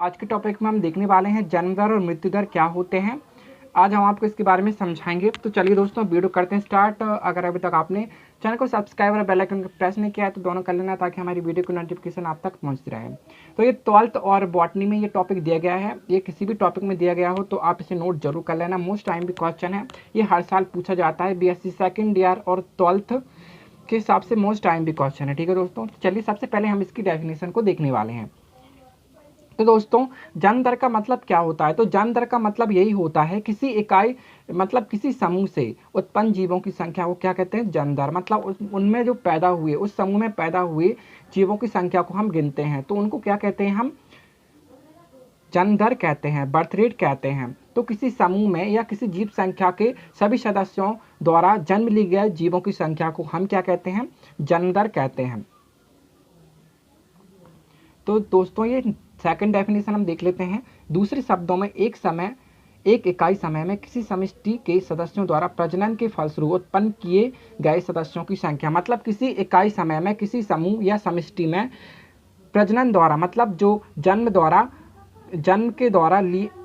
आज के टॉपिक में हम देखने वाले हैं जन्म दर और मृत्यु दर क्या होते हैं। आज हम आपको इसके बारे में समझाएंगे। तो चलिए दोस्तों वीडियो करते हैं स्टार्ट। अगर अभी तक आपने चैनल को सब्सक्राइब और बेल आइकन को प्रेस नहीं किया है तो दोनों कर लेना, ताकि हमारी वीडियो की नोटिफिकेशन आप तक पहुंचती रहे। तो ये 12th और बॉटनी में ये टॉपिक दिया गया है। ये किसी भी टॉपिक में दिया गया हो तो आप इसे नोट जरूर कर लेना। मोस्ट टाइम भी क्वेश्चन है, ये हर साल पूछा जाता है। BSc सेकेंड ईयर और 12th के हिसाब से मोस्ट टाइम भी क्वेश्चन है। ठीक है दोस्तों, चलिए सबसे पहले हम इसकी डेफिनेशन को देखने वाले हैं। तो दोस्तों जन्म दर का मतलब क्या होता है? तो जन्म दर का मतलब यही होता है किसी इकाई मतलब किसी समूह से उत्पन्न जीवों की संख्या को क्या कहते हैं? जन्म दर। मतलब उनमें जो पैदा हुए, उस समूह में पैदा हुए जीवों की संख्या को हम गिनते हैं तो उनको क्या कहते हैं? हम जन्म दर कहते हैं, बर्थ रेट कहते हैं। तो किसी समूह में या किसी जीव संख्या के सभी सदस्यों द्वारा जन्म लिए गए जीवों की संख्या को हम क्या कहते हैं? जन्म दर कहते हैं। तो दोस्तों ये सेकंड डेफिनेशन हम देख लेते हैं। दूसरे शब्दों में एक इकाई समय में किसी समष्टि के सदस्यों द्वारा प्रजनन के फलस्वरूप उत्पन्न किए गए सदस्यों की संख्या। मतलब किसी इकाई समय में किसी समूह या समष्टि में प्रजनन द्वारा, मतलब जो जन्म के द्वारा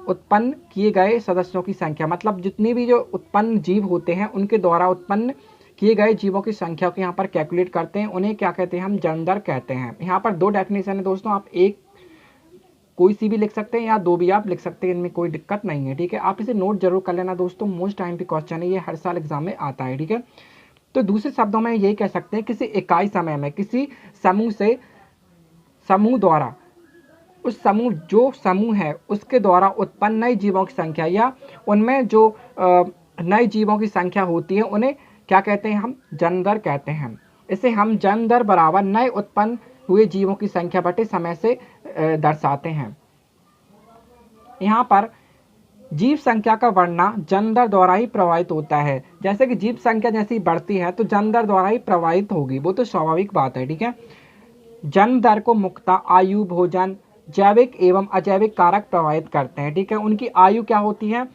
उत्पन्न किए गए सदस्यों की संख्या, मतलब जितनी भी जो उत्पन्न जीव होते हैं उनके द्वारा उत्पन्न किए गए जीवों की संख्या को यहाँ पर कैलकुलेट करते हैं, उन्हें क्या कहते हैं? हम जन्म दर कहते हैं। यहाँ पर दो डेफिनेशन है दोस्तों, आप एक कोई सी भी लिख सकते हैं या दो भी आप लिख सकते हैं, इनमें कोई दिक्कत नहीं है। ठीक है, आप इसे नोट जरूर कर लेना दोस्तों, मोस्ट टाइम पे क्वेश्चन है, ये हर साल एग्जाम में आता है। ठीक है, तो दूसरे शब्दों में यही कह सकते हैं किसी इकाई समय में किसी समूह द्वारा उस समूह है उसके द्वारा उत्पन्न नए जीवों की संख्या या उनमें जो नए जीवों की संख्या होती है उन्हें क्या कहते हैं? हम जन्म दर कहते हैं। इसे हम जन्म दर बराबर नए उत्पन्न हुए जीवों की संख्या बटे समय से दर्शाते हैं। यहाँ पर जीव संख्या का बढ़ना जन्म दर द्वारा ही प्रभावित होता है। जैसे कि जीव संख्या जैसी बढ़ती है तो जन्म दर द्वारा ही प्रभावित होगी, वो तो स्वाभाविक बात है। ठीक है, जन्म दर को मुख्यतः आयु, भोजन, जैविक एवं अजैविक कारक प्रभावित करते हैं। ठीक है, उनकी आयु क्या होती है?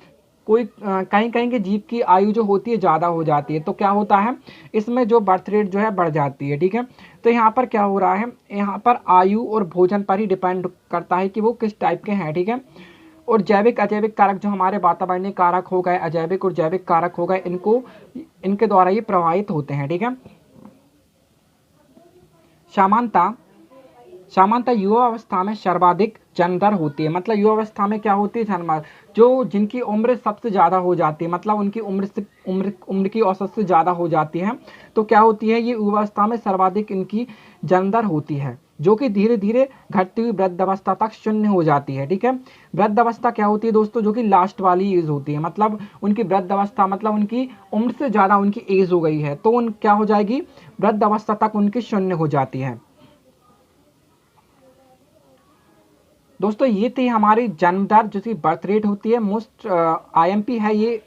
कोई कहीं कहीं के जीव की आयु जो होती है ज़्यादा हो जाती है तो क्या होता है? इसमें जो बर्थ रेट जो है बढ़ जाती है। ठीक है, तो यहाँ पर क्या हो रहा है? यहाँ पर आयु और भोजन पर ही डिपेंड करता है कि वो किस टाइप के हैं। ठीक है, और जैविक अजैविक कारक जो हमारे वातावरणीय कारक हो गए, अजैविक और जैविक कारक हो गए, इनके द्वारा ये प्रभावित होते हैं। ठीक है, सामान्यतः युवा अवस्था में सर्वाधिक जन्म दर होती है। मतलब युवा अवस्था में क्या होती है? जन्म दर जो जिनकी उम्र सबसे ज़्यादा हो जाती है, मतलब उनकी उम्र की औसत से ज़्यादा हो जाती है, तो क्या होती है? ये युवा अवस्था में सर्वाधिक इनकी जन्म दर होती है, जो कि धीरे धीरे घटती हुई वृद्धावस्था तक शून्य हो जाती है। ठीक है, वृद्धावस्था क्या होती है दोस्तों? जो कि लास्ट वाली एज होती है, मतलब उनकी वृद्धावस्था मतलब उनकी उम्र से ज़्यादा उनकी एज हो गई है तो उन क्या हो जाएगी? वृद्धावस्था तक उनकी शून्य हो जाती है। दोस्तों ये थी हमारी जन्म दर जो कि बर्थ रेट होती है। मोस्ट IMP है ये।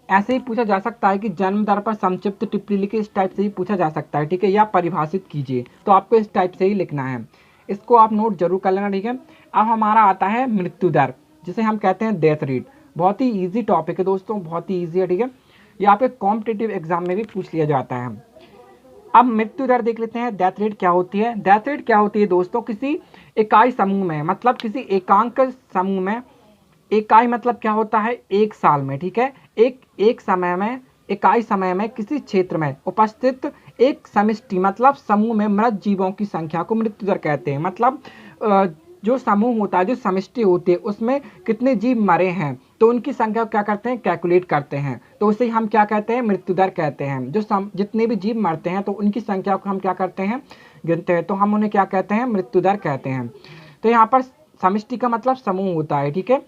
ऐसे ही पूछा जा सकता है कि जन्म दर पर संक्षिप्त टिप्पणी लिखिए, इस टाइप से ही पूछा जा सकता है। ठीक है, या परिभाषित कीजिए, तो आपको इस टाइप से ही लिखना है। इसको आप नोट जरूर कर लेना। ठीक है, अब हमारा आता है मृत्यु दर, जिसे हम कहते हैं डेथ रेट। बहुत ही ईजी टॉपिक है दोस्तों, बहुत ही ईजी है। ठीक है, ये आपके कॉम्पिटिटिव एग्जाम में भी पूछ लिया जाता है। अब मृत्यु दर देख लेते हैं, डेथ रेट क्या होती है। डेथ रेट क्या होती है दोस्तों? किसी इकाई समूह में, मतलब किसी एकांक समूह में, इकाई मतलब क्या होता है? एक साल में। ठीक है, इकाई समय में किसी क्षेत्र में उपस्थित एक समष्टि मतलब समूह में मृत जीवों की संख्या को मृत्यु दर कहते हैं। मतलब जो समूह होता है, जो समष्टि होती है, उसमें कितने जीव मरे हैं तो उनकी संख्या को क्या करते हैं? कैलकुलेट करते हैं, तो उसे हम क्या कहते हैं? मृत्यु दर कहते हैं। जो जितने भी जीव मरते हैं तो उनकी संख्या को हम क्या करते हैं? गिनते हैं, तो हम उन्हें क्या कहते हैं? मृत्यु दर कहते हैं। तो यहाँ पर समष्टि का मतलब समूह होता है। ठीक है,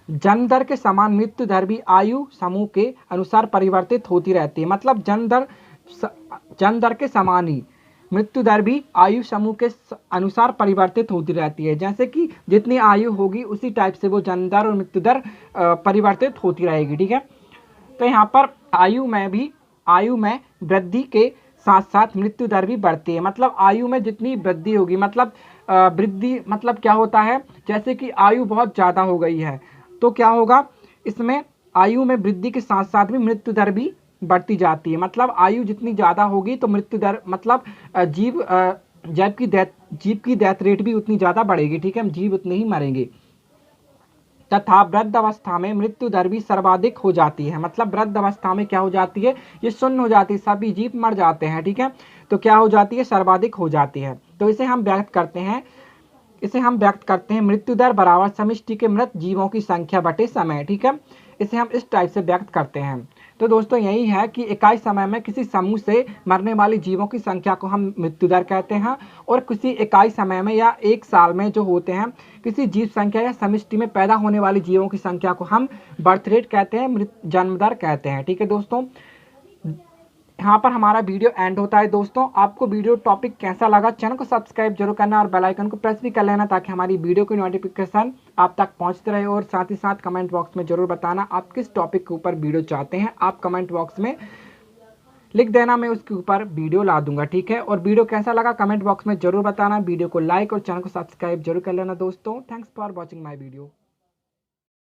जन्म दर के समान मृत्यु दर भी आयु समूह के अनुसार परिवर्तित होती रहती है। मतलब जन्म दर के समान ही मृत्यु दर भी आयु समूह के अनुसार परिवर्तित होती रहती है। जैसे कि जितनी आयु होगी उसी टाइप से वो जन्म दर और मृत्यु दर परिवर्तित होती रहेगी। ठीक है, तो यहाँ पर आयु में वृद्धि के साथ साथ मृत्यु दर भी बढ़ती है। मतलब आयु में जितनी वृद्धि होगी, मतलब वृद्धि मतलब क्या होता है? जैसे कि आयु बहुत ज़्यादा हो गई है तो क्या होगा? इसमें आयु में वृद्धि के साथ साथ भी मृत्यु दर भी बढ़ती जाती है। मतलब आयु जितनी ज़्यादा होगी तो मृत्यु दर मतलब जीव जबकि जीव की डेथ रेट भी उतनी ज़्यादा बढ़ेगी, ठीक है, जीव उतने ही मरेंगे। तथा वृद्ध अवस्था में मृत्यु दर भी सर्वाधिक हो जाती है। मतलब वृद्ध अवस्था में क्या हो जाती है, ये शून्य हो जाती है, सभी जीव मर जाते हैं, ठीक है। तो क्या हो जाती है, सर्वाधिक हो जाती है। तो इसे हम व्यक्त करते हैं मृत्यु दर बराबर समष्टि के मृत जीवों की संख्या बटे समय, ठीक है। इसे हम इस टाइप से व्यक्त करते हैं। तो दोस्तों यही है कि इकाई समय में किसी समूह से मरने वाले जीवों की संख्या को हम मृत्यु दर कहते हैं, और किसी इकाई समय में या एक साल में जो होते हैं किसी जीव संख्या या समष्टि में पैदा होने वाली जीवों की संख्या को हम बर्थ रेट कहते हैं, जन्म दर कहते हैं, ठीक है दोस्तों। यहाँ पर हमारा वीडियो एंड होता है दोस्तों। आपको वीडियो टॉपिक कैसा लगा, चैनल को सब्सक्राइब जरूर करना और बेल आइकन को प्रेस भी कर लेना, ताकि हमारी वीडियो की नोटिफिकेशन आप तक पहुँचते रहे। और साथ ही साथ कमेंट बॉक्स में जरूर बताना आप किस टॉपिक के ऊपर वीडियो चाहते हैं। आप कमेंट बॉक्स में लिख देना, मैं उसके ऊपर वीडियो ला दूंगा, ठीक है। और वीडियो कैसा लगा कमेंट बॉक्स में जरूर बताना। वीडियो को लाइक और चैनल को सब्सक्राइब जरूर कर लेना दोस्तों। Thanks for watching my video.